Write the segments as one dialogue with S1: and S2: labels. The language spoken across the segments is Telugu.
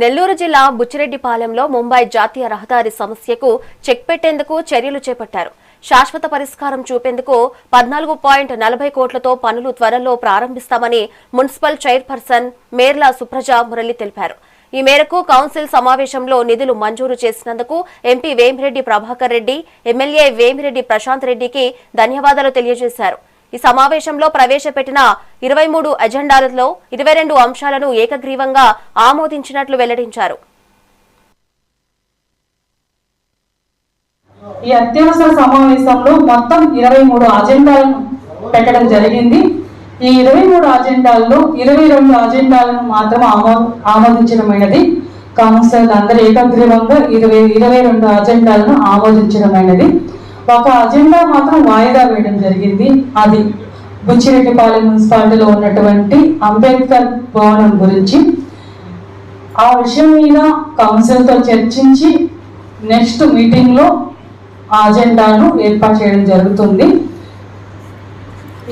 S1: నెల్లూరు జిల్లా బుచ్చిరెడ్డిపాలెంలో ముంబై జాతీయ రహదారి సమస్యకు చెక్ పెట్టేందుకు చర్యలు చేపట్టారు. శాశ్వత పరిష్కారం చూపేందుకు 14.40 కోట్లతో పనులు త్వరలో ప్రారంభిస్తామని మున్సిపల్ చైర్పర్సన్ మేర్ల సుప్రజ మురళి తెలిపారు. ఈ మేరకు కౌన్సిల్ సమావేశంలో నిధులు మంజూరు చేసినందుకు ఎంపీ వేమిరెడ్డి ప్రభాకర్ రెడ్డి, ఎమ్మెల్యే వేమిరెడ్డి ప్రశాంత్ రెడ్డికి ధన్యవాదాలు తెలియజేశారు. ఈ సమావేశంలో ప్రవేశపెట్టిన 23 అజెండాలలో 22 అంశాలను ఏకగ్రీవంగా ఆమోదించినట్లు వెల్లడించారు.
S2: ఈ అత్యవసర సమావేశంలో మొత్తం 23 అజెండాలను పెట్టడం జరిగింది. ఈ 23 అజెండాల్లో 22 అజెండాలను మాత్రం ఆమోదించడమైనది. కౌన్సిల్ అందరూ ఏకగ్రీవంగా 22 అజెండాలను ఆమోదించడమైనది. ఒక అజెండా మాత్రం వాయిదా వేయడం జరిగింది. అది బుచ్చిరెడ్డిపాలెం మున్సిపాలిటీలో ఉన్నటువంటి అంబేద్కర్ భవనం గురించి. ఆ విషయం మీద కౌన్సిల్తో చర్చించి నెక్స్ట్ మీటింగ్లో ఆ అజెండాను ఏర్పాటు చేయడం జరుగుతుంది.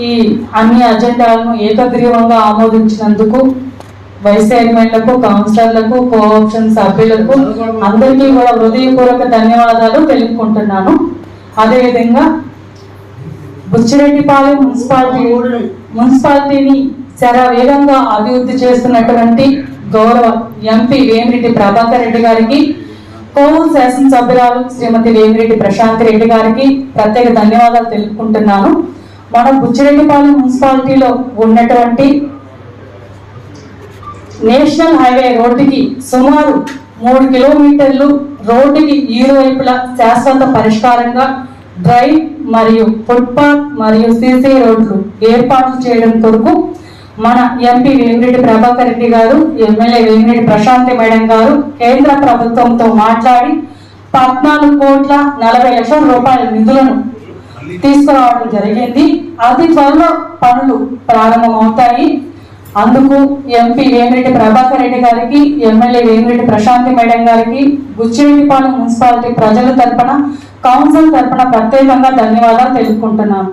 S2: ఈ అన్ని అజెండాలను ఏకగ్రీవంగా ఆమోదించినందుకు వైస్ చైర్మన్లకు, కౌన్సిలర్లకు, కోఆప్షన్ సభ్యులకు అందరికీ కూడా హృదయపూర్వక ధన్యవాదాలు తెలుపుకుంటున్నాను. అదేవిధంగా బుచ్చిరెడ్డిపాలెం మున్సిపాలిటీని శరవేగంగా అభివృద్ధి చేస్తున్నటువంటి గౌరవ ఎంపీ వేమిరెడ్డి ప్రభాకర్ రెడ్డి గారికి, కోవూరు శాసనసభ్యురాలు శ్రీమతి వేమిరెడ్డి ప్రశాంత్ రెడ్డి గారికి ప్రత్యేక ధన్యవాదాలు తెలుపుకుంటున్నాను. మన బుచ్చిరెడ్డిపాలెం మున్సిపాలిటీలో ఉన్నటువంటి నేషనల్ హైవే రోడ్డుకి సుమారు 3 కిలోమీటర్లు రోడ్డుకి ఇరువైపులా శాశ్వత పరిష్కారంగా డ్రైవ్ మరియు ఫుట్పాత్ మరియు సీసీ రోడ్లు ఏర్పాట్లు చేయడం కొరకు మన ఎంపీ వేమిరెడ్డి ప్రభాకర్ రెడ్డి గారు, ఎమ్మెల్యే వేమిరెడ్డి ప్రశాంత్ మేడం గారు కేంద్ర ప్రభుత్వంతో మాట్లాడి 14,40,00,000 రూపాయల నిధులను తీసుకురావడం జరిగింది. అతి త్వరలో పనులు ప్రారంభమవుతాయి. అందుకు ఎంపీ వేమిరెడ్డి ప్రభాకర్ రెడ్డి గారికి, ఎమ్మెల్యే వేమిరెడ్డి ప్రశాంత్ మేడం గారికి బుచ్చిరెడ్డిపాలెం మున్సిపాలిటీ ప్రజల తరపున, కౌన్సిల్ తరపున ప్రత్యేకంగా ధన్యవాదాలు తెలుపుకుంటున్నాను.